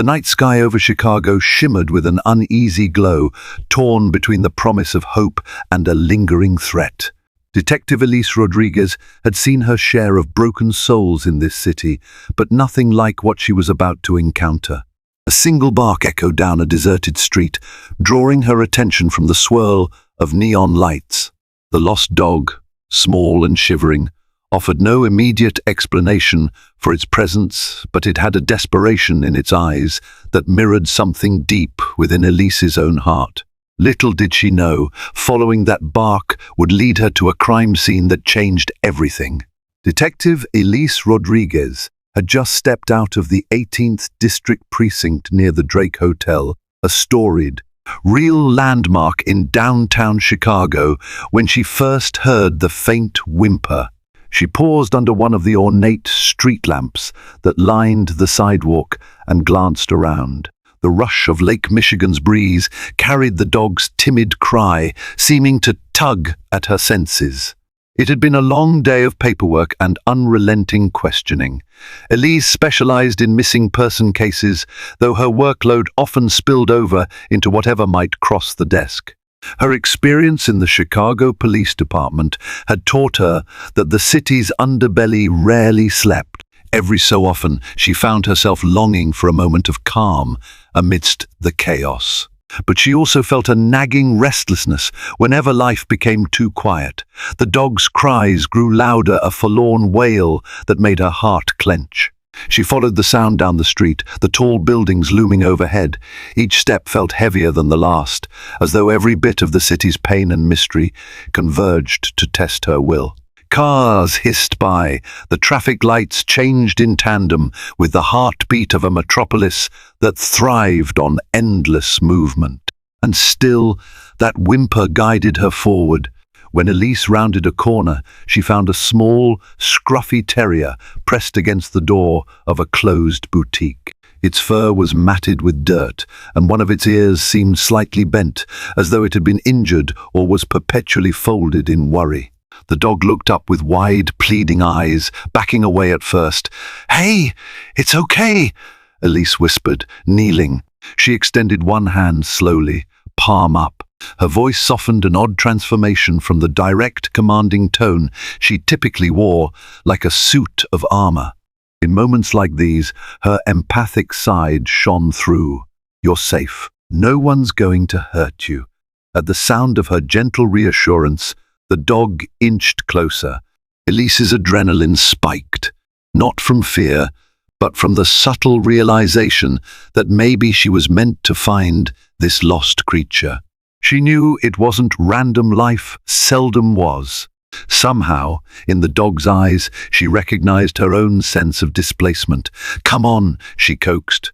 The night sky over Chicago shimmered with an uneasy glow, torn between the promise of hope and a lingering threat. Detective Elise Rodriguez had seen her share of broken souls in this city, but nothing like what she was about to encounter. A single bark echoed down a deserted street, drawing her attention from the swirl of neon lights. The lost dog, small and shivering, offered no immediate explanation for its presence, but it had a desperation in its eyes that mirrored something deep within Elise's own heart. Little did she know, following that bark would lead her to a crime scene that changed everything. Detective Elise Rodriguez had just stepped out of the 18th District Precinct near the Drake Hotel, a storied, real landmark in downtown Chicago, when she first heard the faint whimper. She paused under one of the ornate street lamps that lined the sidewalk and glanced around. The rush of Lake Michigan's breeze carried the dog's timid cry, seeming to tug at her senses. It had been a long day of paperwork and unrelenting questioning. Elise specialized in missing person cases, though her workload often spilled over into whatever might cross the desk. Her experience in the Chicago Police Department had taught her that the city's underbelly rarely slept. Every so often, she found herself longing for a moment of calm amidst the chaos. But she also felt a nagging restlessness whenever life became too quiet. The dog's cries grew louder, a forlorn wail that made her heart clench. She followed the sound down the street, the tall buildings looming overhead. Each step felt heavier than the last, as though every bit of the city's pain and mystery converged to test her will. Cars hissed by, the traffic lights changed in tandem with the heartbeat of a metropolis that thrived on endless movement. And still, that whimper guided her forward. When Elise rounded a corner, she found a small, scruffy terrier pressed against the door of a closed boutique. Its fur was matted with dirt, and one of its ears seemed slightly bent, as though it had been injured or was perpetually folded in worry. The dog looked up with wide, pleading eyes, backing away at first. "Hey, it's okay," Elise whispered, kneeling. She extended one hand slowly, palm up. Her voice softened, an odd transformation from the direct, commanding tone she typically wore, like a suit of armor. In moments like these, her empathic side shone through. "You're safe. No one's going to hurt you." At the sound of her gentle reassurance, the dog inched closer. Elise's adrenaline spiked, not from fear, but from the subtle realization that maybe she was meant to find this lost creature. She knew it wasn't random. Life seldom was. Somehow, in the dog's eyes, she recognized her own sense of displacement. "Come on," she coaxed.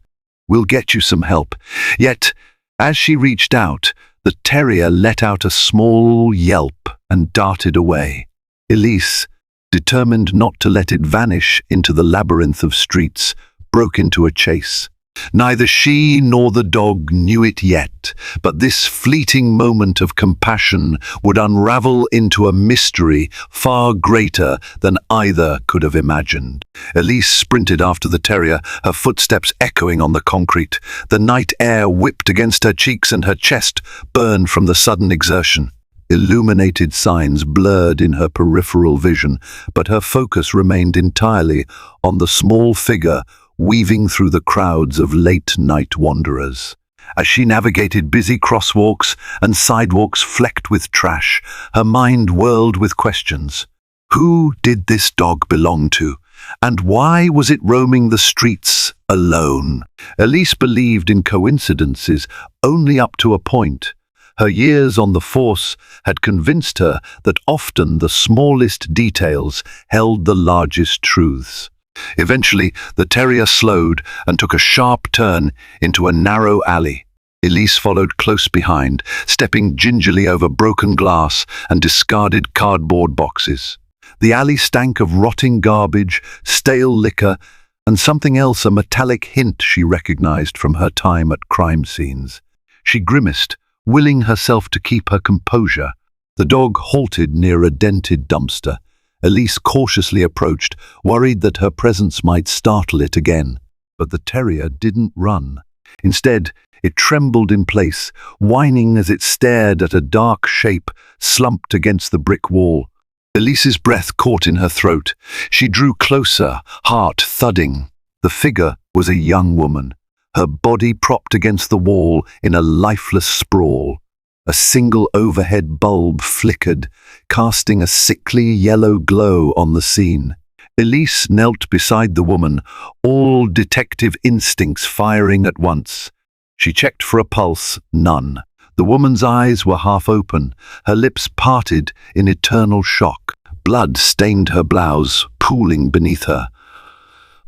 "We'll get you some help." Yet, as she reached out, the terrier let out a small yelp and darted away. Elise, determined not to let it vanish into the labyrinth of streets, broke into a chase. Neither she nor the dog knew it yet, but this fleeting moment of compassion would unravel into a mystery far greater than either could have imagined. Elise sprinted after the terrier, her footsteps echoing on the concrete. The night air whipped against her cheeks and her chest burned from the sudden exertion. Illuminated signs blurred in her peripheral vision, but her focus remained entirely on the small figure weaving through the crowds of late-night wanderers. As she navigated busy crosswalks and sidewalks flecked with trash, her mind whirled with questions. Who did this dog belong to? And why was it roaming the streets alone? Elise believed in coincidences only up to a point. Her years on the force had convinced her that often the smallest details held the largest truths. Eventually, the terrier slowed and took a sharp turn into a narrow alley. Elise followed close behind, stepping gingerly over broken glass and discarded cardboard boxes. The alley stank of rotting garbage, stale liquor, and something else, a metallic hint she recognized from her time at crime scenes. She grimaced, willing herself to keep her composure. The dog halted near a dented dumpster. Elise cautiously approached, worried that her presence might startle it again. But the terrier didn't run. Instead, it trembled in place, whining as it stared at a dark shape slumped against the brick wall. Elise's breath caught in her throat. She drew closer, heart thudding. The figure was a young woman, her body propped against the wall in a lifeless sprawl. A single overhead bulb flickered, casting a sickly yellow glow on the scene. Elise knelt beside the woman, all detective instincts firing at once. She checked for a pulse, none. The woman's eyes were half open, her lips parted in eternal shock. Blood stained her blouse, pooling beneath her.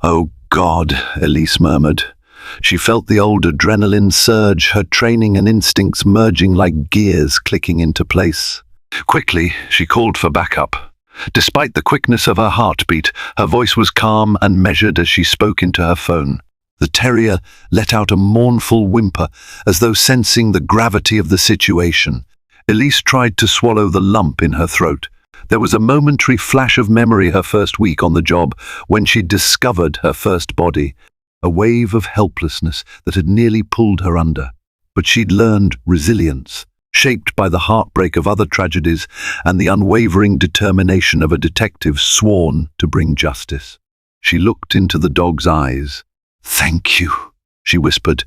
"Oh God," Elise murmured. She felt the old adrenaline surge, her training and instincts merging like gears clicking into place. Quickly, she called for backup. Despite the quickness of her heartbeat, her voice was calm and measured as she spoke into her phone. The terrier let out a mournful whimper, as though sensing the gravity of the situation. Elise tried to swallow the lump in her throat. There was a momentary flash of memory her first week on the job, when she discovered her first body. A wave of helplessness that had nearly pulled her under. But she'd learned resilience, shaped by the heartbreak of other tragedies and the unwavering determination of a detective sworn to bring justice. She looked into the dog's eyes. "Thank you," she whispered.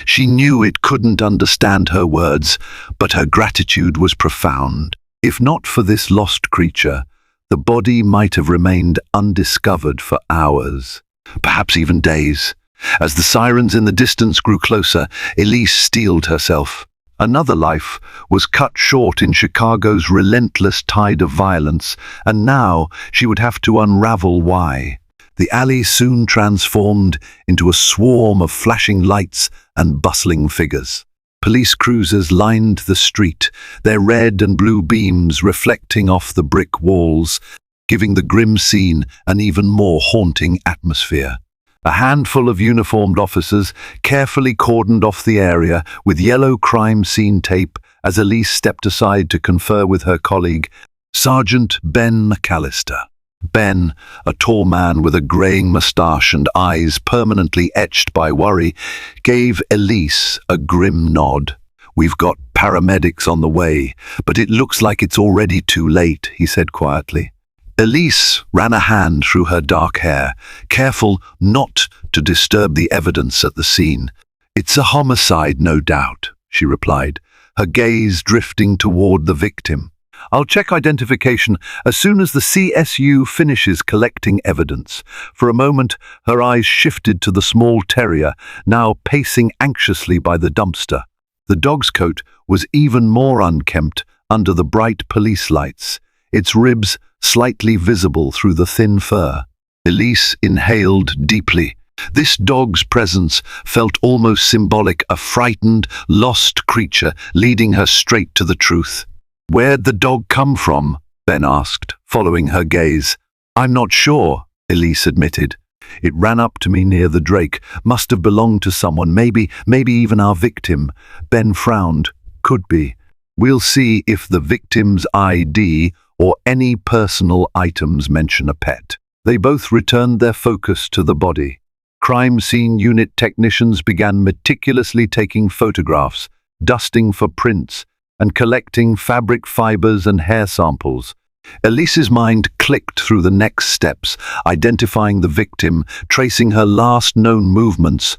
She knew it couldn't understand her words, but her gratitude was profound. If not for this lost creature, the body might have remained undiscovered for hours, perhaps even days. As the sirens in the distance grew closer, Elise steeled herself. Another life was cut short in Chicago's relentless tide of violence, and now she would have to unravel why. The alley soon transformed into a swarm of flashing lights and bustling figures. Police cruisers lined the street, their red and blue beams reflecting off the brick walls, giving the grim scene an even more haunting atmosphere. A handful of uniformed officers carefully cordoned off the area with yellow crime scene tape as Elise stepped aside to confer with her colleague, Sergeant Ben McAllister. Ben, a tall man with a greying moustache and eyes permanently etched by worry, gave Elise a grim nod. "We've got paramedics on the way, but it looks like it's already too late," he said quietly. Elise ran a hand through her dark hair, careful not to disturb the evidence at the scene. "It's a homicide, no doubt," she replied, her gaze drifting toward the victim. "I'll check identification as soon as the CSU finishes collecting evidence." For a moment, her eyes shifted to the small terrier, now pacing anxiously by the dumpster. The dog's coat was even more unkempt under the bright police lights, its ribs slightly visible through the thin fur. Elise inhaled deeply. This dog's presence felt almost symbolic, a frightened, lost creature leading her straight to the truth. "Where'd the dog come from?" Ben asked, following her gaze. "I'm not sure," Elise admitted. "It ran up to me near the Drake. Must have belonged to someone, maybe even our victim." Ben frowned. "Could be. We'll see if the victim's ID or any personal items mention a pet." They both returned their focus to the body. Crime scene unit technicians began meticulously taking photographs, dusting for prints, and collecting fabric fibers and hair samples. Elise's mind clicked through the next steps, identifying the victim, tracing her last known movements,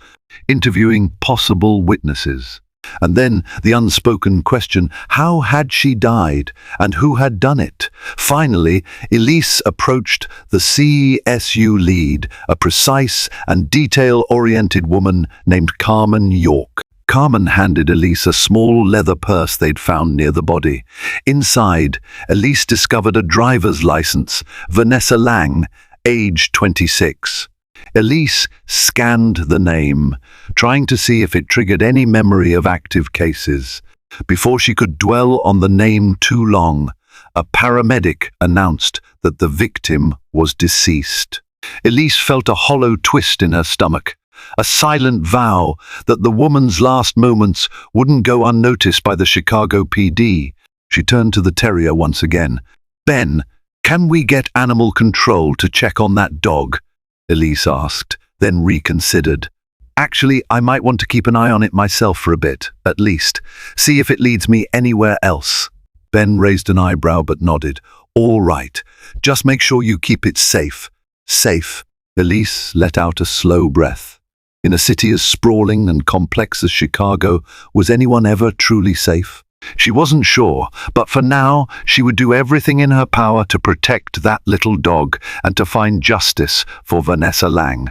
interviewing possible witnesses. And then the unspoken question, how had she died, and who had done it? Finally, Elise approached the CSU lead, a precise and detail-oriented woman named Carmen York. Carmen handed Elise a small leather purse they'd found near the body. Inside, Elise discovered a driver's license, Vanessa Lang, age 26. Elise scanned the name, trying to see if it triggered any memory of active cases. Before she could dwell on the name too long, a paramedic announced that the victim was deceased. Elise felt a hollow twist in her stomach, a silent vow that the woman's last moments wouldn't go unnoticed by the Chicago PD. She turned to the terrier once again. "Ben, can we get animal control to check on that dog?" Elise asked, then reconsidered. Actually, I might want to keep an eye on it myself for a bit, at least. See if it leads me anywhere else. Ben raised an eyebrow but nodded. All right. Just make sure you keep it safe. Safe. Elise let out a slow breath. In a city as sprawling and complex as Chicago, was anyone ever truly safe? She wasn't sure, but for now, she would do everything in her power to protect that little dog and to find justice for Vanessa Lang.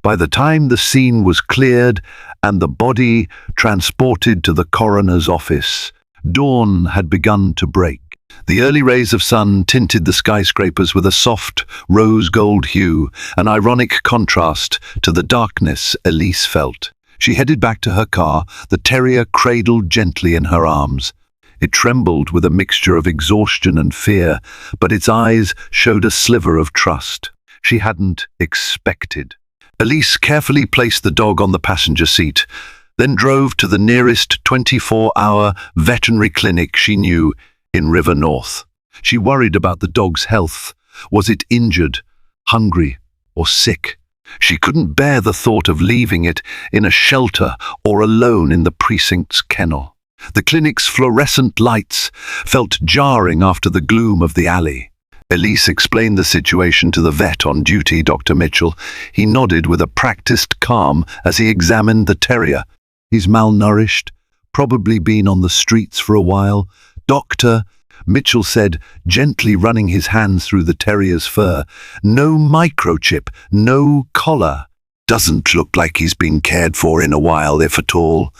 By the time the scene was cleared and the body transported to the coroner's office, dawn had begun to break. The early rays of sun tinted the skyscrapers with a soft, rose-gold hue, an ironic contrast to the darkness Elise felt. She headed back to her car, the terrier cradled gently in her arms. It trembled with a mixture of exhaustion and fear, but its eyes showed a sliver of trust she hadn't expected. Elise carefully placed the dog on the passenger seat, then drove to the nearest 24-hour veterinary clinic she knew in River North. She worried about the dog's health. Was it injured, hungry, or sick? She couldn't bear the thought of leaving it in a shelter or alone in the precinct's kennel. The clinic's fluorescent lights felt jarring after the gloom of the alley. Elise explained the situation to the vet on duty, Dr. Mitchell. He nodded with a practiced calm as he examined the terrier. He's malnourished, probably been on the streets for a while. Doctor, Mitchell said, gently running his hands through the terrier's fur. No microchip, no collar. Doesn't look like he's been cared for in a while, if at all.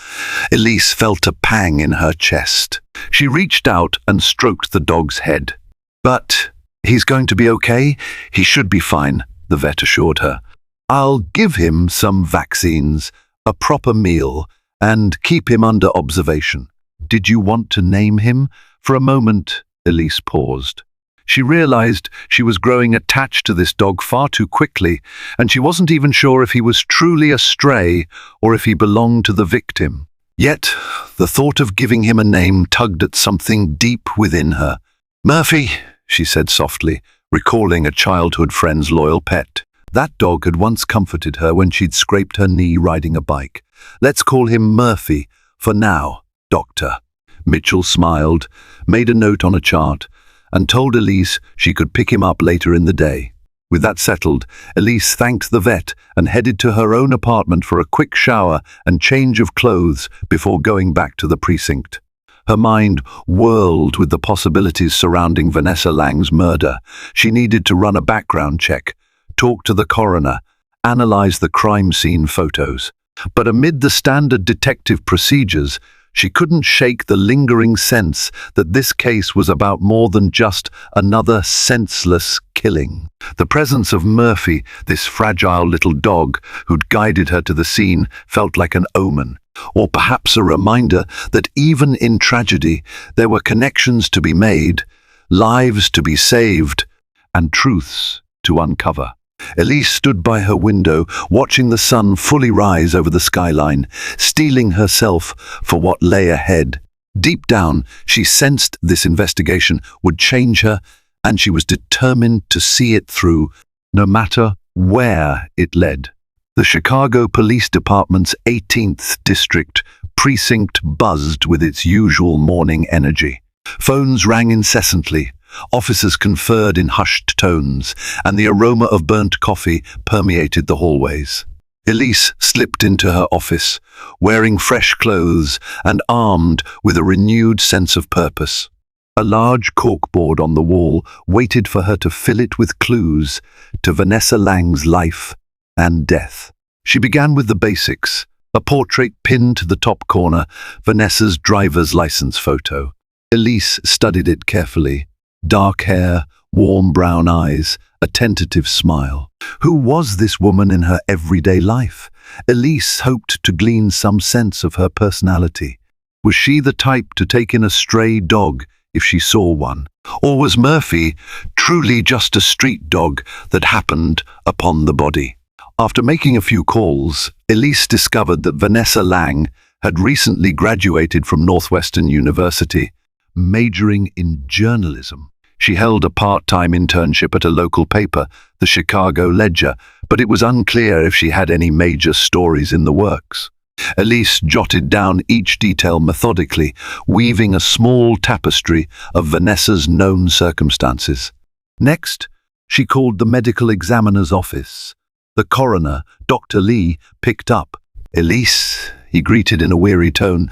Elise felt a pang in her chest. She reached out and stroked the dog's head. But he's going to be okay. He should be fine, the vet assured her. I'll give him some vaccines, a proper meal, and keep him under observation. Did you want to name him? For a moment, Elise paused. She realized she was growing attached to this dog far too quickly, and she wasn't even sure if he was truly a stray or if he belonged to the victim. Yet, the thought of giving him a name tugged at something deep within her. Murphy, she said softly, recalling a childhood friend's loyal pet. That dog had once comforted her when she'd scraped her knee riding a bike. Let's call him Murphy for now, Doctor. Mitchell smiled, made a note on a chart, and told Elise she could pick him up later in the day. With that settled, Elise thanked the vet and headed to her own apartment for a quick shower and change of clothes before going back to the precinct. Her mind whirled with the possibilities surrounding Vanessa Lang's murder. She needed to run a background check, talk to the coroner, analyze the crime scene photos. But amid the standard detective procedures, she couldn't shake the lingering sense that this case was about more than just another senseless killing. The presence of Murphy, this fragile little dog who'd guided her to the scene, felt like an omen, or perhaps a reminder that even in tragedy there were connections to be made, lives to be saved, and truths to uncover. Elise stood by her window, watching the sun fully rise over the skyline, steeling herself for what lay ahead. Deep down, she sensed this investigation would change her, and she was determined to see it through, no matter where it led. The Chicago Police Department's 18th District precinct buzzed with its usual morning energy. Phones rang incessantly. Officers conferred in hushed tones, and the aroma of burnt coffee permeated the hallways. Elise slipped into her office, wearing fresh clothes and armed with a renewed sense of purpose. A large corkboard on the wall waited for her to fill it with clues to Vanessa Lang's life and death. She began with the basics, a portrait pinned to the top corner, Vanessa's driver's license photo. Elise studied it carefully. Dark hair, warm brown eyes, a tentative smile. Who was this woman in her everyday life? Elise hoped to glean some sense of her personality. Was she the type to take in a stray dog if she saw one? Or was Murphy truly just a street dog that happened upon the body? After making a few calls, Elise discovered that Vanessa Lang had recently graduated from Northwestern University, majoring in journalism. She held a part-time internship at a local paper, the Chicago Ledger, but it was unclear if she had any major stories in the works. Elise jotted down each detail methodically, weaving a small tapestry of Vanessa's known circumstances. Next, she called the medical examiner's office. The coroner, Dr. Lee, picked up. "Elise," he greeted in a weary tone,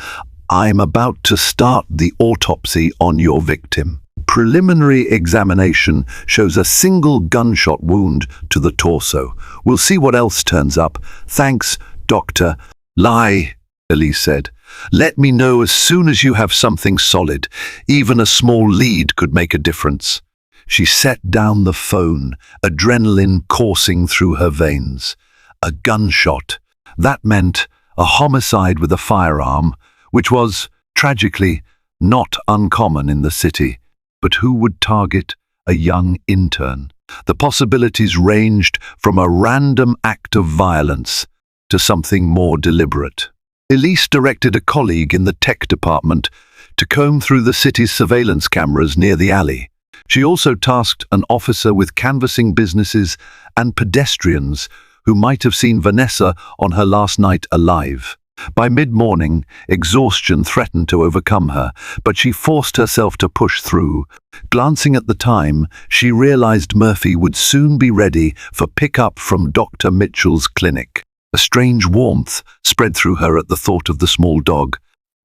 "I'm about to start the autopsy on your victim. Preliminary examination shows a single gunshot wound to the torso. We'll see what else turns up. Thanks, Doctor." "Lie," Elise said. "Let me know as soon as you have something solid. Even a small lead could make a difference." She set down the phone, adrenaline coursing through her veins. A gunshot. That meant a homicide with a firearm, which was, tragically, not uncommon in the city. But who would target a young intern? The possibilities ranged from a random act of violence to something more deliberate. Elise directed a colleague in the tech department to comb through the city's surveillance cameras near the alley. She also tasked an officer with canvassing businesses and pedestrians who might have seen Vanessa on her last night alive. By mid-morning, exhaustion threatened to overcome her, but she forced herself to push through. Glancing at the time, she realized Murphy would soon be ready for pickup from Dr. Mitchell's clinic. A strange warmth spread through her at the thought of the small dog.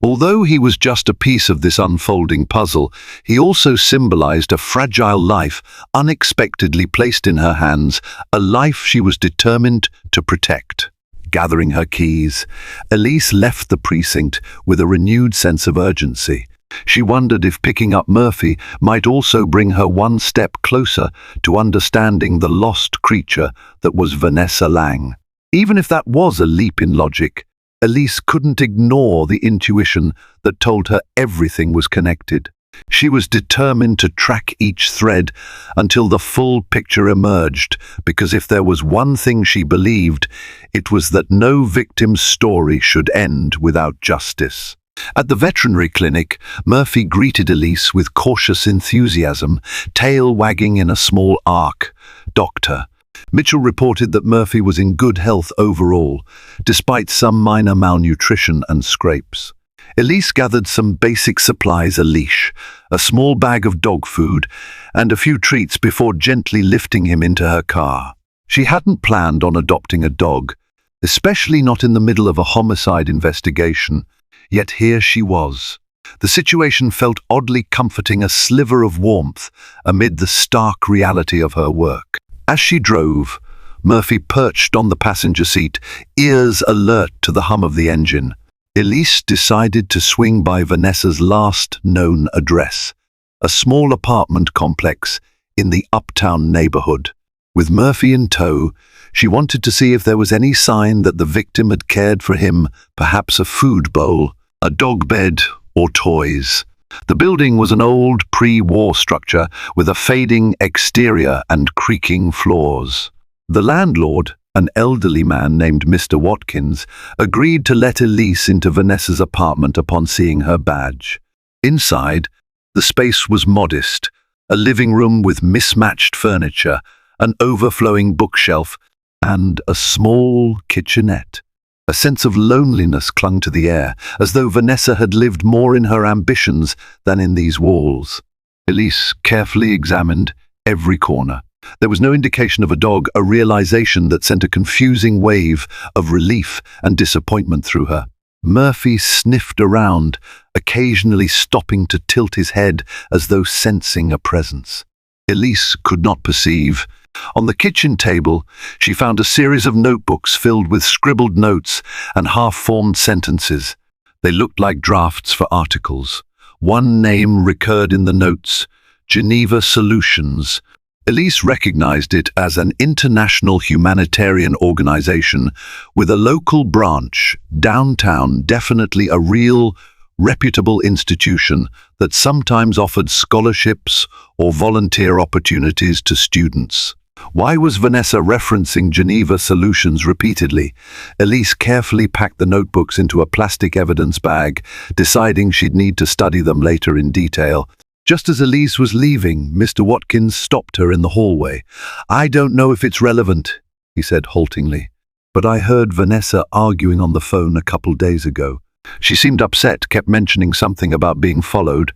Although he was just a piece of this unfolding puzzle, he also symbolized a fragile life unexpectedly placed in her hands, a life she was determined to protect. Gathering her keys, Elise left the precinct with a renewed sense of urgency. She wondered if picking up Murphy might also bring her one step closer to understanding the lost creature that was Vanessa Lang. Even if that was a leap in logic, Elise couldn't ignore the intuition that told her everything was connected. She was determined to track each thread until the full picture emerged, because if there was one thing she believed, it was that no victim's story should end without justice. At the veterinary clinic, Murphy greeted Elise with cautious enthusiasm, tail wagging in a small arc. "Doctor." Mitchell reported that Murphy was in good health overall, despite some minor malnutrition and scrapes. Elise gathered some basic supplies: a leash, a small bag of dog food, and a few treats before gently lifting him into her car. She hadn't planned on adopting a dog, especially not in the middle of a homicide investigation, yet here she was. The situation felt oddly comforting, a sliver of warmth amid the stark reality of her work. As she drove, Murphy perched on the passenger seat, ears alert to the hum of the engine. Elise decided to swing by Vanessa's last known address, a small apartment complex in the uptown neighborhood. With Murphy in tow, she wanted to see if there was any sign that the victim had cared for him, perhaps a food bowl, a dog bed, or toys. The building was an old pre-war structure with a fading exterior and creaking floors. The landlord, an elderly man named Mr. Watkins, agreed to let Elise into Vanessa's apartment upon seeing her badge. Inside, the space was modest, a living room with mismatched furniture, an overflowing bookshelf, and a small kitchenette. A sense of loneliness clung to the air, as though Vanessa had lived more in her ambitions than in these walls. Elise carefully examined every corner. There was no indication of a dog, a realization that sent a confusing wave of relief and disappointment through her. Murphy sniffed around, occasionally stopping to tilt his head as though sensing a presence. Elise could not perceive. On the kitchen table, she found a series of notebooks filled with scribbled notes and half-formed sentences. They looked like drafts for articles. One name recurred in the notes: Geneva Solutions. Elise recognized it as an international humanitarian organization with a local branch downtown, definitely a real, reputable institution that sometimes offered scholarships or volunteer opportunities to students. Why was Vanessa referencing Geneva Solutions repeatedly? Elise carefully packed the notebooks into a plastic evidence bag, deciding she'd need to study them later in detail. Just as Elise was leaving, Mr. Watkins stopped her in the hallway. "I don't know if it's relevant," he said haltingly. But I heard Vanessa arguing on the phone a couple days ago. She seemed upset, kept mentioning something about being followed.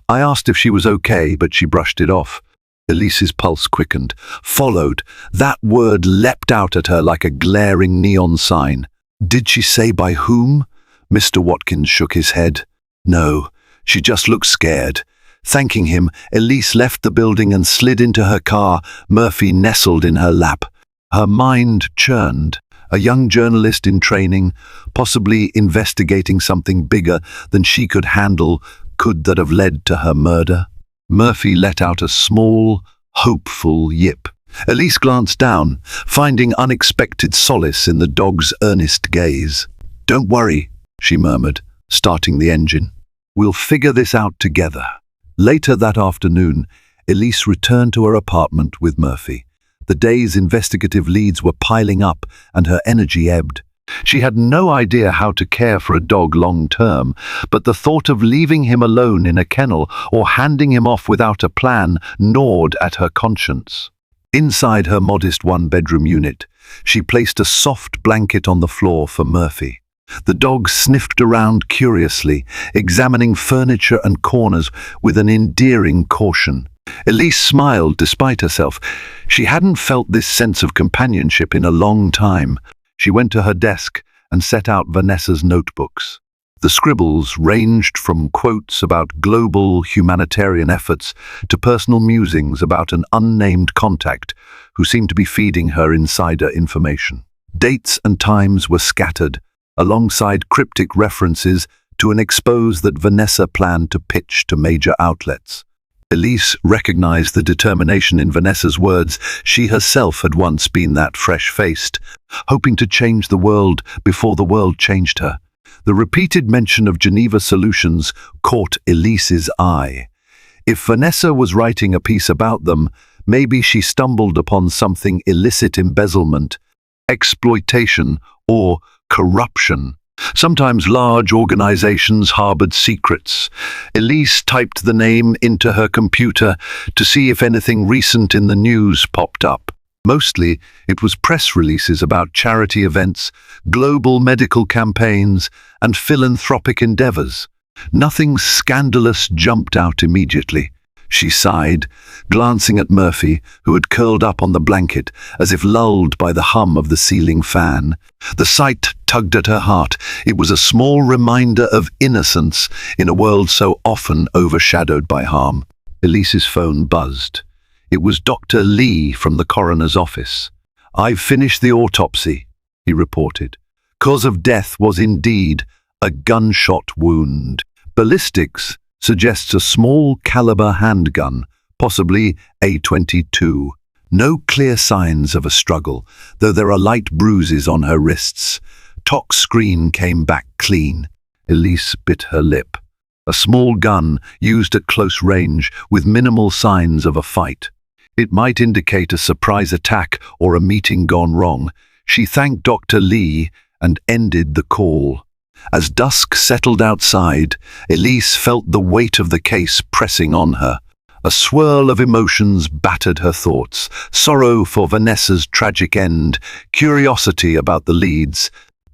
I asked if she was okay, but she brushed it off. Elise's pulse quickened. Followed. That word leapt out at her like a glaring neon sign. Did she say by whom? Mr. Watkins shook his head. No, she just looked scared. Thanking him, Elise left the building and slid into her car, Murphy nestled in her lap. Her mind churned. A young journalist in training, possibly investigating something bigger than she could handle, could that have led to her murder? Murphy let out a small, hopeful yip. Elise glanced down, finding unexpected solace in the dog's earnest gaze. Don't worry, she murmured, starting the engine. We'll figure this out together. Later that afternoon, Elise returned to her apartment with Murphy. The day's investigative leads were piling up and her energy ebbed. She had no idea how to care for a dog long term, but the thought of leaving him alone in a kennel or handing him off without a plan gnawed at her conscience. Inside her modest one-bedroom unit, she placed a soft blanket on the floor for Murphy. The dog sniffed around curiously, examining furniture and corners with an endearing caution. Elise smiled despite herself. She hadn't felt this sense of companionship in a long time. She went to her desk and set out Vanessa's notebooks. The scribbles ranged from quotes about global humanitarian efforts to personal musings about an unnamed contact who seemed to be feeding her insider information. Dates and times were scattered, alongside cryptic references to an expose that Vanessa planned to pitch to major outlets. Elise recognized the determination in Vanessa's words. She herself had once been that fresh-faced, hoping to change the world before the world changed her. The repeated mention of Geneva solutions caught Elise's eye. If Vanessa was writing a piece about them, maybe she stumbled upon something: illicit embezzlement, exploitation, or corruption. Sometimes large organizations harbored secrets. Elise typed the name into her computer to see if anything recent in the news popped up. Mostly, it was press releases about charity events, global medical campaigns, and philanthropic endeavors. Nothing scandalous jumped out immediately. She sighed, glancing at Murphy, who had curled up on the blanket, as if lulled by the hum of the ceiling fan. The sight tugged at her heart. It was a small reminder of innocence in a world so often overshadowed by harm. Elise's phone buzzed. It was Dr. Lee from the coroner's office. "I've finished the autopsy," he reported. "Cause of death was indeed a gunshot wound. Ballistics suggests a small caliber handgun, possibly a.22. No clear signs of a struggle, though there are light bruises on her wrists. Tox screen came back clean." Elise bit her lip. A small gun used at close range with minimal signs of a fight. It might indicate a surprise attack or a meeting gone wrong. She thanked Dr. Lee and ended the call. As dusk settled outside, Elise felt the weight of the case pressing on her. A swirl of emotions battered her thoughts: sorrow for Vanessa's tragic end, curiosity about the leads,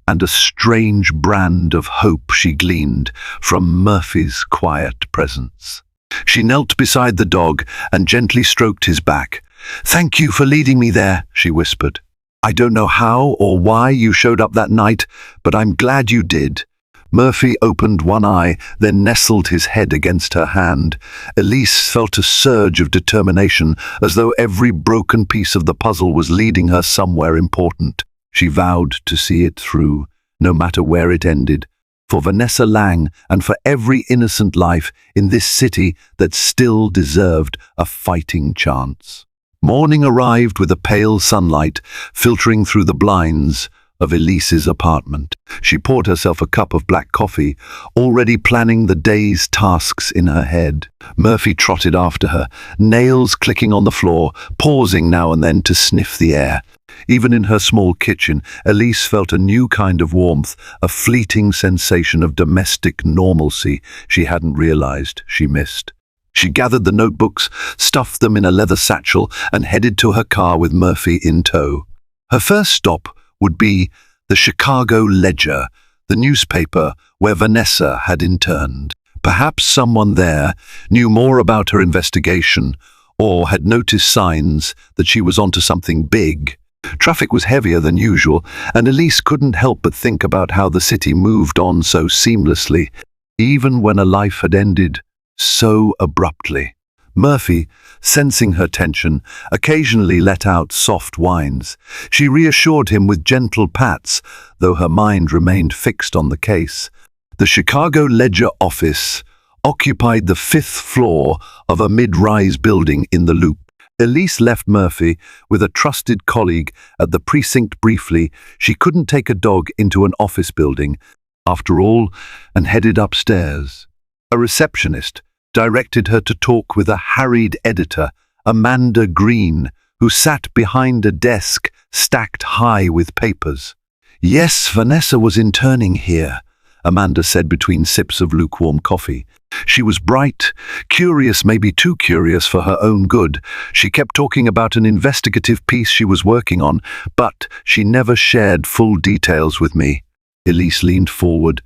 and a strange brand of hope she gleaned from Murphy's quiet presence. She knelt beside the dog and gently stroked his back. "Thank you for leading me there," she whispered. "I don't know how or why you showed up that night, but I'm glad you did." Murphy opened one eye, then nestled his head against her hand. Elise felt a surge of determination, as though every broken piece of the puzzle was leading her somewhere important. She vowed to see it through, no matter where it ended, for Vanessa Lang and for every innocent life in this city that still deserved a fighting chance. Morning arrived with a pale sunlight filtering through the blinds of Elise's apartment. She poured herself a cup of black coffee, already planning the day's tasks in her head. Murphy trotted after her, nails clicking on the floor, pausing now and then to sniff the air. Even in her small kitchen, Elise felt a new kind of warmth, a fleeting sensation of domestic normalcy she hadn't realized she missed. She gathered the notebooks, stuffed them in a leather satchel, and headed to her car with Murphy in tow. Her first stop would be the Chicago Ledger, the newspaper where Vanessa had interned. Perhaps someone there knew more about her investigation or had noticed signs that she was onto something big. Traffic was heavier than usual, and Elise couldn't help but think about how the city moved on so seamlessly, even when a life had ended so abruptly. Murphy, sensing her tension, occasionally let out soft whines. She reassured him with gentle pats, though her mind remained fixed on the case. The Chicago Ledger office occupied the 5th floor of a mid-rise building in the Loop. Elise left Murphy with a trusted colleague at the precinct briefly. She couldn't take a dog into an office building, after all, and headed upstairs. A receptionist directed her to talk with a harried editor, Amanda Green, who sat behind a desk stacked high with papers. "Yes, Vanessa was interning here," Amanda said between sips of lukewarm coffee. She was bright, curious, maybe too curious for her own good. She kept talking about an investigative piece she was working on, but she never shared full details with me. Elise leaned forward,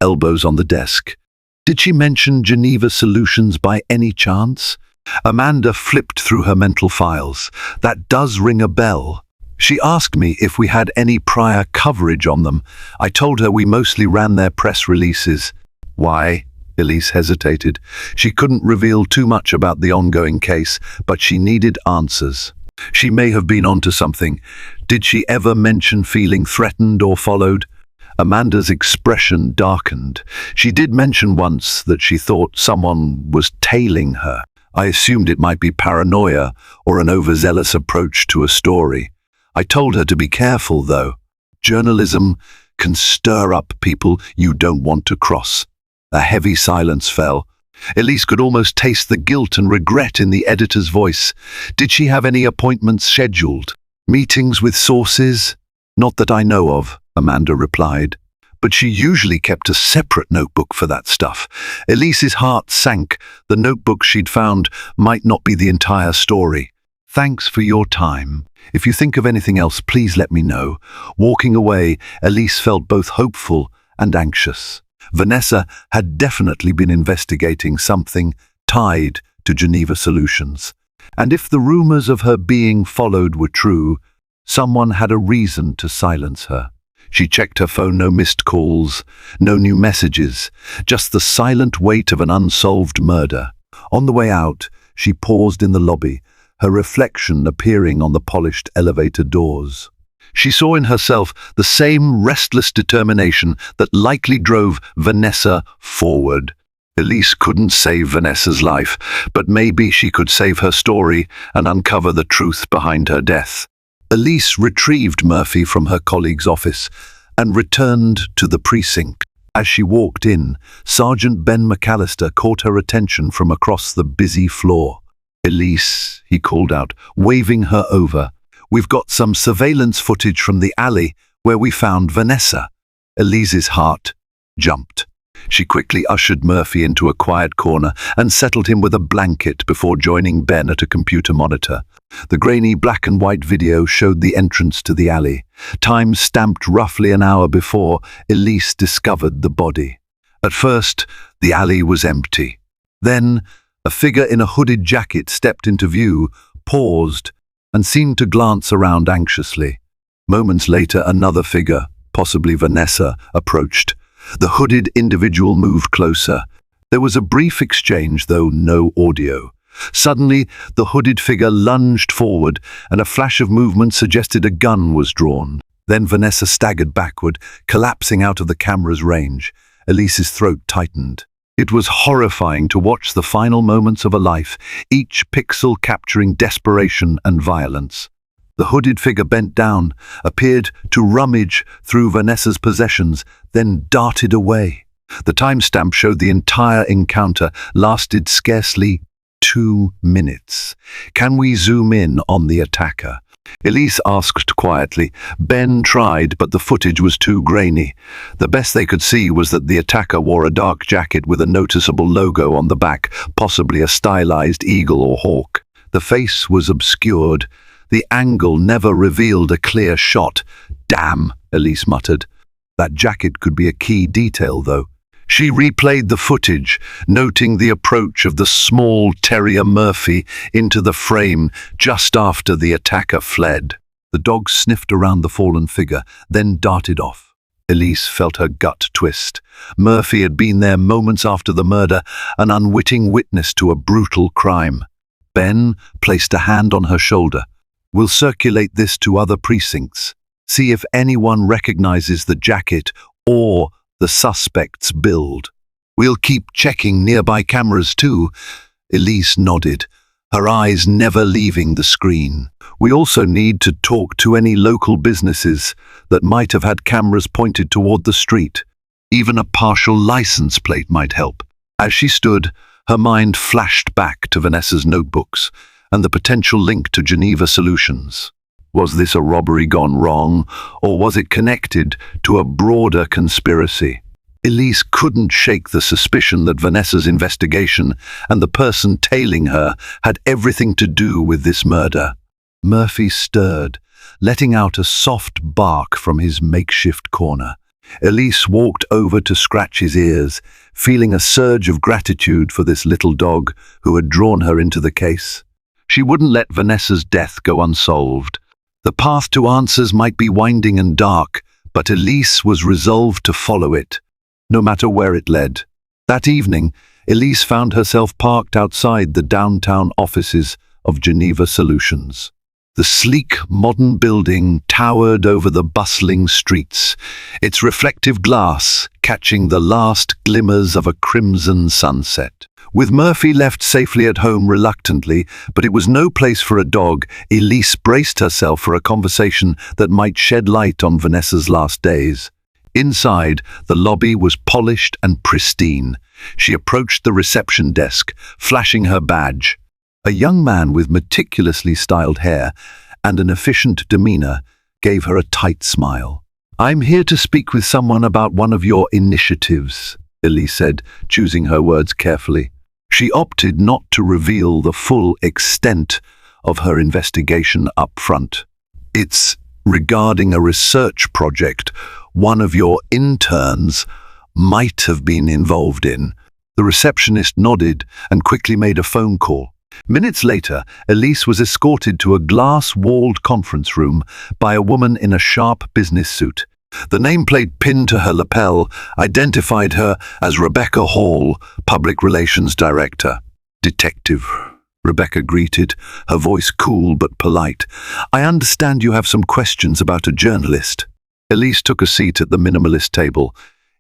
elbows on the desk. "Did she mention Geneva Solutions by any chance?" Amanda flipped through her mental files. "That does ring a bell. She asked me if we had any prior coverage on them. I told her we mostly ran their press releases." "Why?" Elise hesitated. She couldn't reveal too much about the ongoing case, but she needed answers. She may have been onto something. Did she ever mention feeling threatened or followed? Amanda's expression darkened. She did mention once that she thought someone was tailing her. I assumed it might be paranoia or an overzealous approach to a story. I told her to be careful, though. Journalism can stir up people you don't want to cross. A heavy silence fell. Elise could almost taste the guilt and regret in the editor's voice. Did she have any appointments scheduled? "Meetings with sources? Not that I know of," Amanda replied. But she usually kept a separate notebook for that stuff. Elise's heart sank. The notebook she'd found might not be the entire story. "Thanks for your time. If you think of anything else, please let me know." Walking away, Elise felt both hopeful and anxious. Vanessa had definitely been investigating something tied to Geneva Solutions. And if the rumors of her being followed were true, someone had a reason to silence her. She checked her phone, no missed calls, no new messages, just the silent weight of an unsolved murder. On the way out, she paused in the lobby, her reflection appearing on the polished elevator doors. She saw in herself the same restless determination that likely drove Vanessa forward. Elise couldn't save Vanessa's life, but maybe she could save her story and uncover the truth behind her death. Elise retrieved Murphy from her colleague's office and returned to the precinct. As she walked in, Sergeant Ben McAllister caught her attention from across the busy floor. "Elise," he called out, waving her over. "We've got some surveillance footage from the alley where we found Vanessa." Elise's heart jumped. She quickly ushered Murphy into a quiet corner and settled him with a blanket before joining Ben at a computer monitor. The grainy black and white video showed the entrance to the alley, time stamped roughly an hour before Elise discovered the body. At first, the alley was empty. Then, a figure in a hooded jacket stepped into view, paused, and seemed to glance around anxiously. Moments later, another figure, possibly Vanessa, approached. The hooded individual moved closer. There was a brief exchange, though no audio. Suddenly, the hooded figure lunged forward, and a flash of movement suggested a gun was drawn. Then Vanessa staggered backward, collapsing out of the camera's range. Elise's throat tightened. It was horrifying to watch the final moments of a life, each pixel capturing desperation and violence. The hooded figure bent down, appeared to rummage through Vanessa's possessions, then darted away. The timestamp showed the entire encounter lasted scarcely 2 minutes. "Can we zoom in on the attacker?" Elise asked quietly. Ben tried, but the footage was too grainy. The best they could see was that the attacker wore a dark jacket with a noticeable logo on the back, possibly a stylized eagle or hawk. The face was obscured, The angle never revealed a clear shot. Damn, Elise muttered. That jacket could be a key detail, though. She replayed the footage, noting the approach of the small terrier Murphy into the frame just after the attacker fled. The dog sniffed around the fallen figure, then darted off. Elise felt her gut twist. Murphy had been there moments after the murder, an unwitting witness to a brutal crime. Ben placed a hand on her shoulder. "We'll circulate this to other precincts. See if anyone recognizes the jacket or the suspect's build. We'll keep checking nearby cameras too." Elise nodded, her eyes never leaving the screen. "We also need to talk to any local businesses that might have had cameras pointed toward the street. Even a partial license plate might help." As she stood, her mind flashed back to Vanessa's notebooks and the potential link to Geneva Solutions. Was this a robbery gone wrong, or was it connected to a broader conspiracy? Elise couldn't shake the suspicion that Vanessa's investigation and the person tailing her had everything to do with this murder. Murphy stirred, letting out a soft bark from his makeshift corner. Elise walked over to scratch his ears, feeling a surge of gratitude for this little dog who had drawn her into the case. She wouldn't let Vanessa's death go unsolved. The path to answers might be winding and dark, but Elise was resolved to follow it, no matter where it led. That evening, Elise found herself parked outside the downtown offices of Geneva Solutions. The sleek, modern building towered over the bustling streets, its reflective glass catching the last glimmers of a crimson sunset. With Murphy left safely at home reluctantly, but it was no place for a dog, Elise braced herself for a conversation that might shed light on Vanessa's last days. Inside, the lobby was polished and pristine. She approached the reception desk, flashing her badge. A young man with meticulously styled hair and an efficient demeanor gave her a tight smile. "I'm here to speak with someone about one of your initiatives," Elise said, choosing her words carefully. She opted not to reveal the full extent of her investigation up front. "It's regarding a research project one of your interns might have been involved in." The receptionist nodded and quickly made a phone call. Minutes later, Elise was escorted to a glass-walled conference room by a woman in a sharp business suit. The nameplate pinned to her lapel identified her as Rebecca Hall, Public Relations Director. "Detective," Rebecca greeted, her voice cool but polite. "I understand you have some questions about a journalist." Elise took a seat at the minimalist table.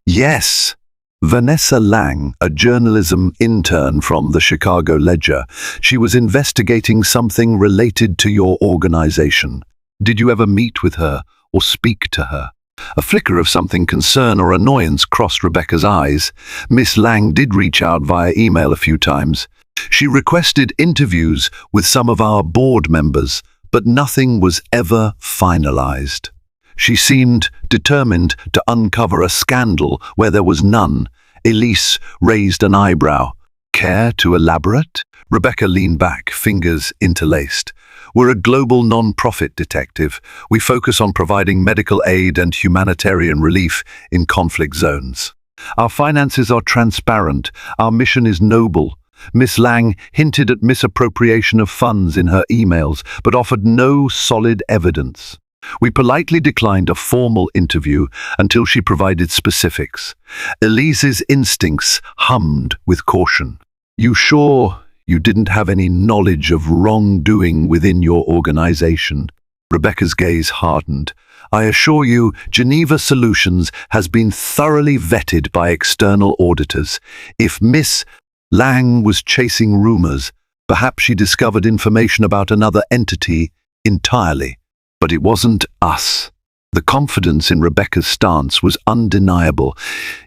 "Yes, Vanessa Lang, a journalism intern from the Chicago Ledger. She was investigating something related to your organization. Did you ever meet with her or speak to her?" A flicker of something concern or annoyance crossed Rebecca's eyes. Miss Lang did reach out via email a few times. She requested interviews with some of our board members, but nothing was ever finalized. She seemed determined to uncover a scandal where there was none. Elise raised an eyebrow. "Care to elaborate?" Rebecca leaned back, fingers interlaced. "We're a global non-profit, detective. We focus on providing medical aid and humanitarian relief in conflict zones. Our finances are transparent. Our mission is noble." Miss Lang hinted at misappropriation of funds in her emails, but offered no solid evidence. We politely declined a formal interview until she provided specifics. Elise's instincts hummed with caution. "You sure you didn't have any knowledge of wrongdoing within your organization?" Rebecca's gaze hardened. "I assure you, Geneva Solutions has been thoroughly vetted by external auditors. If Miss Lang was chasing rumors, perhaps she discovered information about another entity entirely. But it wasn't us." The confidence in Rebecca's stance was undeniable,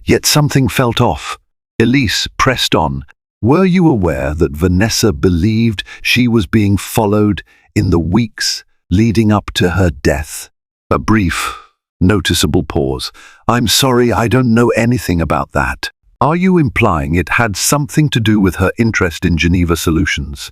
yet something felt off. Elise pressed on. "Were you aware that Vanessa believed she was being followed in the weeks leading up to her death?" A brief, noticeable pause. "I'm sorry, I don't know anything about that." "Are you implying it had something to do with her interest in Geneva Solutions?"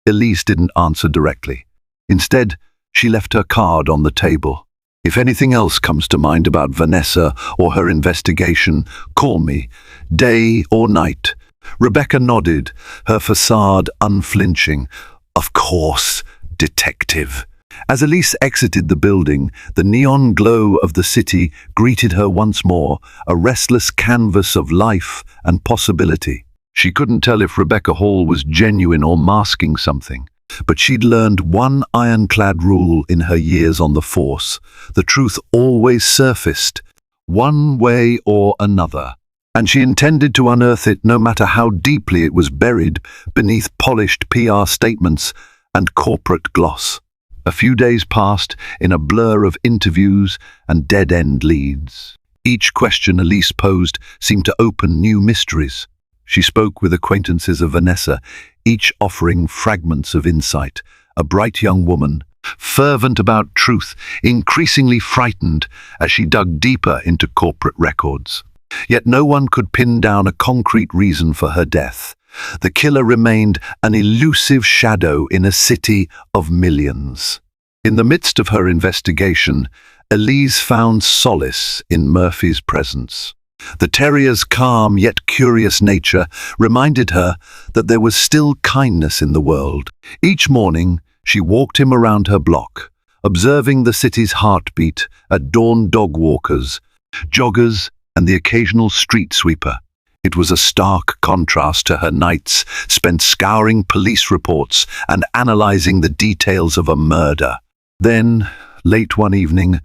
Elise didn't answer directly. Instead, She left her card on the table. If anything else comes to mind about Vanessa or her investigation, call me, day or night. Rebecca nodded, her facade unflinching. Of course, detective. As Elise exited the building, the neon glow of the city greeted her once more, a restless canvas of life and possibility. She couldn't tell if Rebecca Hall was genuine or masking something, but she'd learned one ironclad rule in her years on the force. The truth always surfaced, one way or another, and she intended to unearth it no matter how deeply it was buried beneath polished PR statements and corporate gloss. A few days passed in a blur of interviews and dead-end leads. Each question Elise posed seemed to open new mysteries. She spoke with acquaintances of Vanessa, each offering fragments of insight. A bright young woman, fervent about truth, increasingly frightened as she dug deeper into corporate records. Yet no one could pin down a concrete reason for her death. The killer remained an elusive shadow in a city of millions. In the midst of her investigation, Elise found solace in Murphy's presence. The terrier's calm yet curious nature reminded her that there was still kindness in the world. Each morning, she walked him around her block, observing the city's heartbeat at dawn dog walkers, joggers, and the occasional street sweeper. It was a stark contrast to her nights spent scouring police reports and analyzing the details of a murder. Then, late one evening,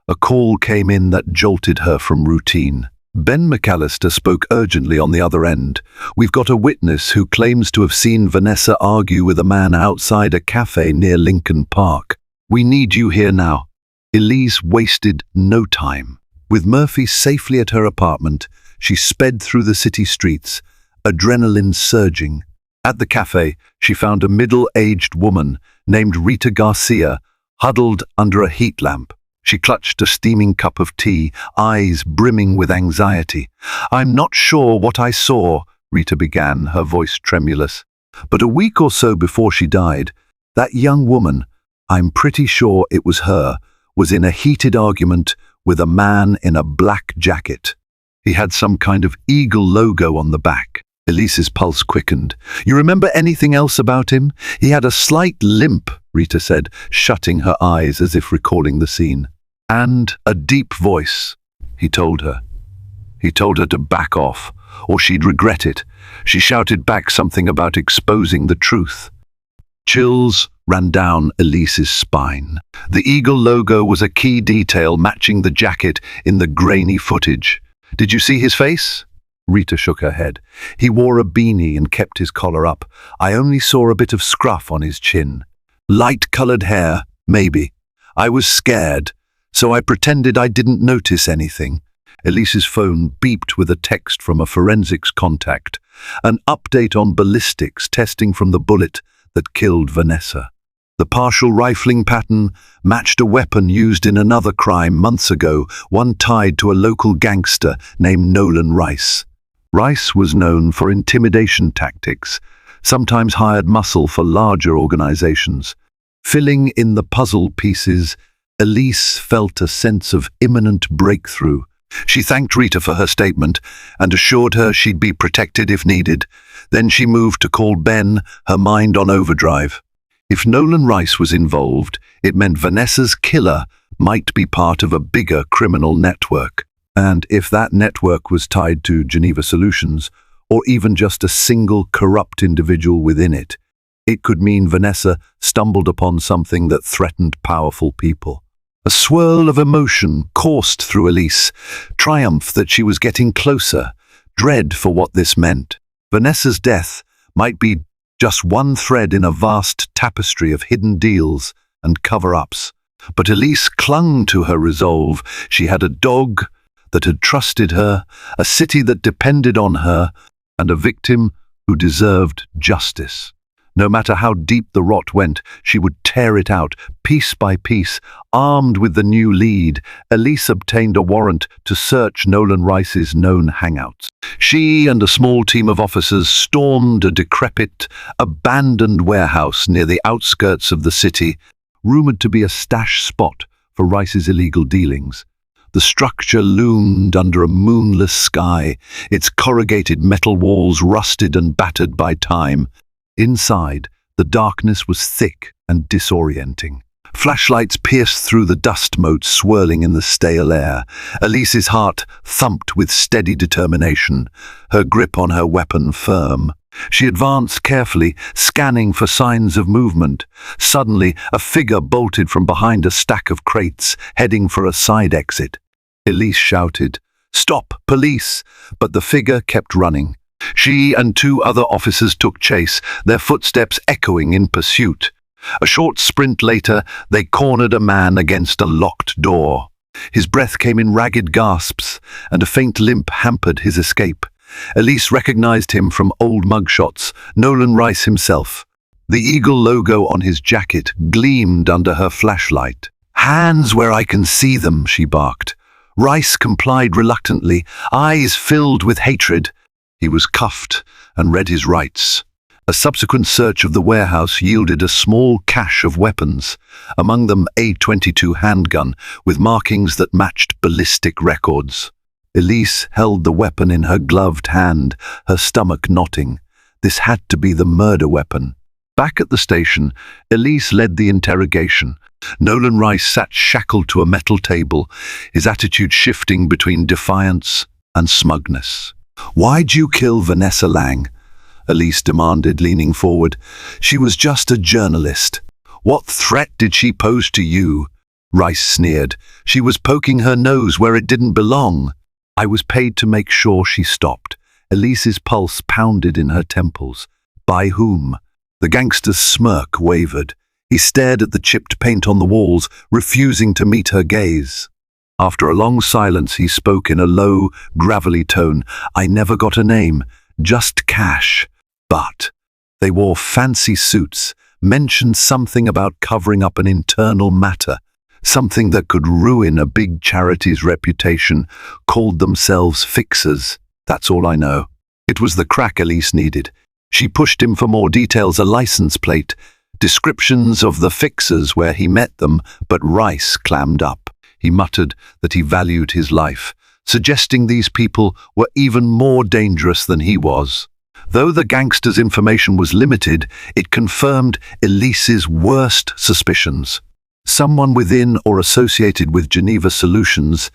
a call came in that jolted her from routine. Ben McAllister spoke urgently on the other end. "We've got a witness who claims to have seen Vanessa argue with a man outside a cafe near Lincoln Park. We need you here now." Elise wasted no time. With Murphy safely at her apartment, she sped through the city streets, adrenaline surging. At the cafe, she found a middle-aged woman named Rita Garcia, huddled under a heat lamp. She clutched a steaming cup of tea, eyes brimming with anxiety. "I'm not sure what I saw," Rita began, her voice tremulous. "But a week or so before she died, that young woman, I'm pretty sure it was her, was in a heated argument with a man in a black jacket. He had some kind of eagle logo on the back." Elise's pulse quickened. "You remember anything else about him?" "He had a slight limp," Rita said, shutting her eyes as if recalling the scene. "And a deep voice," he told her. He told her to back off, or she'd regret it. She shouted back something about exposing the truth. Chills ran down Elise's spine. The eagle logo was a key detail matching the jacket in the grainy footage. "Did you see his face?" Rita shook her head. "He wore a beanie and kept his collar up. I only saw a bit of scruff on his chin. Light-colored hair, maybe. I was scared, so I pretended I didn't notice anything." Elise's phone beeped with a text from a forensics contact, an update on ballistics testing from the bullet that killed Vanessa. The partial rifling pattern matched a weapon used in another crime months ago, one tied to a local gangster named Nolan Rice. Rice was known for intimidation tactics, sometimes hired muscle for larger organizations. Filling in the puzzle pieces, Elise felt a sense of imminent breakthrough. She thanked Rita for her statement and assured her she'd be protected if needed. Then she moved to call Ben, her mind on overdrive. If Nolan Rice was involved, it meant Vanessa's killer might be part of a bigger criminal network. And if that network was tied to Geneva Solutions, or even just a single corrupt individual within it, it could mean Vanessa stumbled upon something that threatened powerful people. A swirl of emotion coursed through Elise, triumph that she was getting closer, dread for what this meant. Vanessa's death might be just one thread in a vast tapestry of hidden deals and cover-ups. But Elise clung to her resolve. She had a dog that had trusted her, a city that depended on her, and a victim who deserved justice. No matter how deep the rot went, she would tear it out, piece by piece. Armed with the new lead, Elise obtained a warrant to search Nolan Rice's known hangouts. She and a small team of officers stormed a decrepit, abandoned warehouse near the outskirts of the city, rumored to be a stash spot for Rice's illegal dealings. The structure loomed under a moonless sky, its corrugated metal walls rusted and battered by time. Inside, the darkness was thick and disorienting. Flashlights pierced through the dust motes swirling in the stale air. Elise's heart thumped with steady determination, her grip on her weapon firm. She advanced carefully, scanning for signs of movement. Suddenly, a figure bolted from behind a stack of crates, heading for a side exit. Elise shouted, "Stop, police!" But the figure kept running. She and two other officers took chase, their footsteps echoing in pursuit. A short sprint later, they cornered a man against a locked door. His breath came in ragged gasps, and a faint limp hampered his escape. Elise recognized him from old mugshots, Nolan Rice himself. The eagle logo on his jacket gleamed under her flashlight. "Hands where I can see them," she barked. Rice complied reluctantly, eyes filled with hatred. He was cuffed and read his rights. A subsequent search of the warehouse yielded a small cache of weapons, among them a .22 handgun with markings that matched ballistic records. Elise held the weapon in her gloved hand, her stomach knotting. This had to be the murder weapon. Back at the station, Elise led the interrogation. Nolan Rice sat shackled to a metal table, his attitude shifting between defiance and smugness. "Why'd you kill Vanessa Lang?" Elise demanded, leaning forward. "She was just a journalist." "What threat did she pose to you?" Rice sneered. "She was poking her nose where it didn't belong." "I was paid to make sure she stopped." Elise's pulse pounded in her temples. "By whom?" The gangster's smirk wavered. He stared at the chipped paint on the walls, refusing to meet her gaze. After a long silence, he spoke in a low, gravelly tone. "I never got a name, just cash. But they wore fancy suits, mentioned something about covering up an internal matter, something that could ruin a big charity's reputation, called themselves fixers. That's all I know." It was the crack Elise needed. She pushed him for more details, a license plate, descriptions of the fixers where he met them, but Rice clammed up. He muttered that he valued his life, suggesting these people were even more dangerous than he was. Though the gangster's information was limited, it confirmed Elise's worst suspicions. Someone within or associated with Geneva Solutions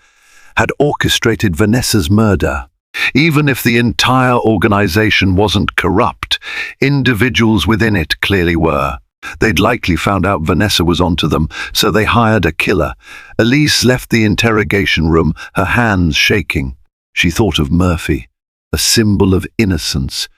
had orchestrated Vanessa's murder. Even if the entire organization wasn't corrupt, individuals within it clearly were. They'd likely found out Vanessa was onto them, so they hired a killer. Elise left the interrogation room, her hands shaking. She thought of Murphy, a symbol of innocence,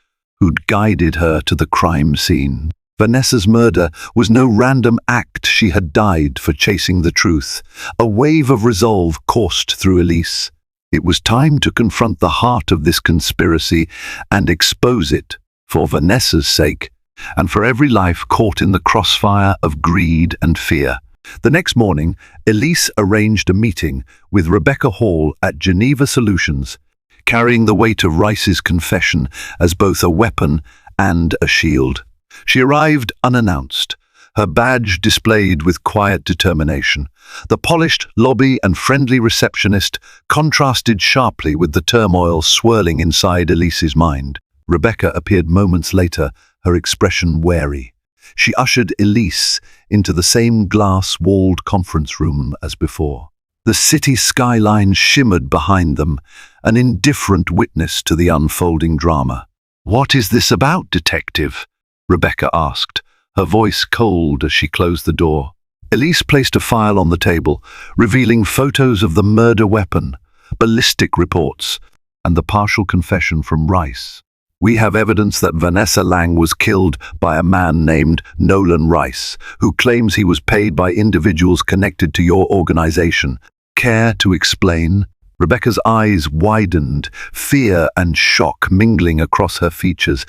who'd guided her to the crime scene. Vanessa's murder was no random act. She had died for chasing the truth. A wave of resolve coursed through Elise. It was time to confront the heart of this conspiracy and expose it, for Vanessa's sake, and for every life caught in the crossfire of greed and fear. The next morning, Elise arranged a meeting with Rebecca Hall at Geneva Solutions, carrying the weight of Rice's confession as both a weapon and a shield. She arrived unannounced, her badge displayed with quiet determination. The polished lobby and friendly receptionist contrasted sharply with the turmoil swirling inside Elise's mind. Rebecca appeared moments later, her expression wary. She ushered Elise into the same glass-walled conference room as before. The city skyline shimmered behind them, an indifferent witness to the unfolding drama. "What is this about, detective?" Rebecca asked, her voice cold as she closed the door. Elise placed a file on the table, revealing photos of the murder weapon, ballistic reports, and the partial confession from Rice. "We have evidence that Vanessa Lang was killed by a man named Nolan Rice, who claims he was paid by individuals connected to your organization. Care to explain?" Rebecca's eyes widened, fear and shock mingling across her features.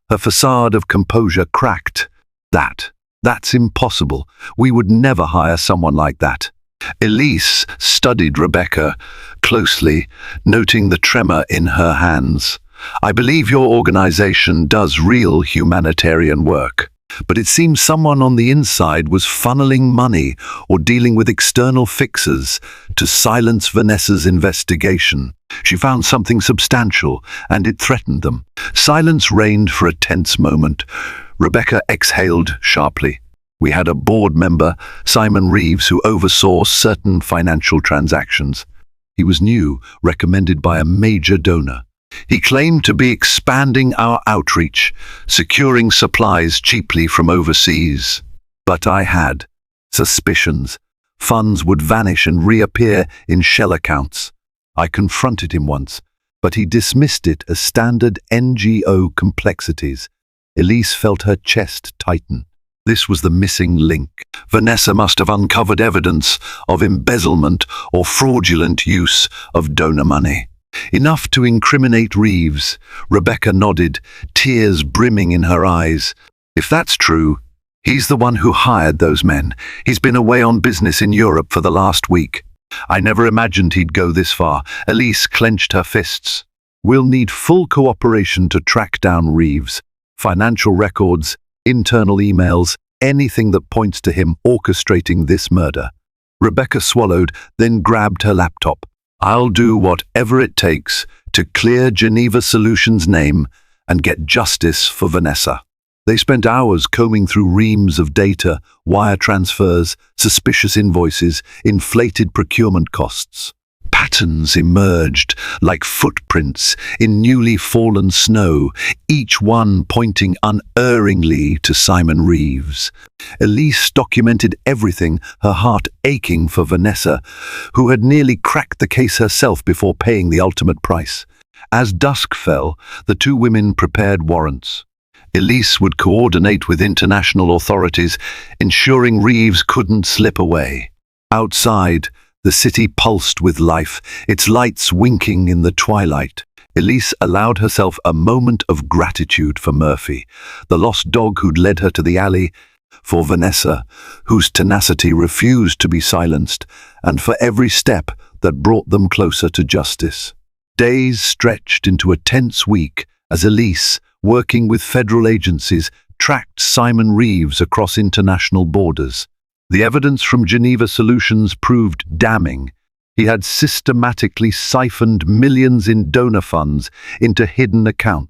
Her facade of composure cracked. That's impossible. We would never hire someone like that." Elise studied Rebecca closely, noting the tremor in her hands. "I believe your organization does real humanitarian work. But it seemed someone on the inside was funneling money or dealing with external fixers to silence Vanessa's investigation. She found something substantial, and it threatened them. Silence reigned for a tense moment. Rebecca exhaled sharply. We had a board member, Simon Reeves, who oversaw certain financial transactions. He was new, recommended by a major donor. He claimed to be expanding our outreach, securing supplies cheaply from overseas. But I had suspicions. Funds would vanish and reappear in shell accounts. I confronted him once, but he dismissed it as standard NGO complexities. Elise felt her chest tighten. This was the missing link. Vanessa must have uncovered evidence of embezzlement or fraudulent use of donor money. Enough to incriminate Reeves. Rebecca nodded, tears brimming in her eyes. If that's true, he's the one who hired those men. He's been away on business in Europe for the last week. I never imagined he'd go this far. Elise clenched her fists. We'll need full cooperation to track down Reeves. Financial records, internal emails, anything that points to him orchestrating this murder. Rebecca swallowed, then grabbed her laptop. I'll do whatever it takes to clear Geneva Solutions' name and get justice for Vanessa. They spent hours combing through reams of data, wire transfers, suspicious invoices, inflated procurement costs. Patterns emerged like footprints in newly fallen snow, each one pointing unerringly to Simon Reeves. Elise documented everything, her heart aching for Vanessa, who had nearly cracked the case herself before paying the ultimate price. As dusk fell, the two women prepared warrants. Elise would coordinate with international authorities, ensuring Reeves couldn't slip away. Outside, the city pulsed with life, its lights winking in the twilight. Elise allowed herself a moment of gratitude for Murphy, the lost dog who'd led her to the alley, for Vanessa, whose tenacity refused to be silenced, and for every step that brought them closer to justice. Days stretched into a tense week as Elise, working with federal agencies, tracked Simon Reeves across international borders. The evidence from Geneva Solutions proved damning. He had systematically siphoned millions in donor funds into hidden accounts.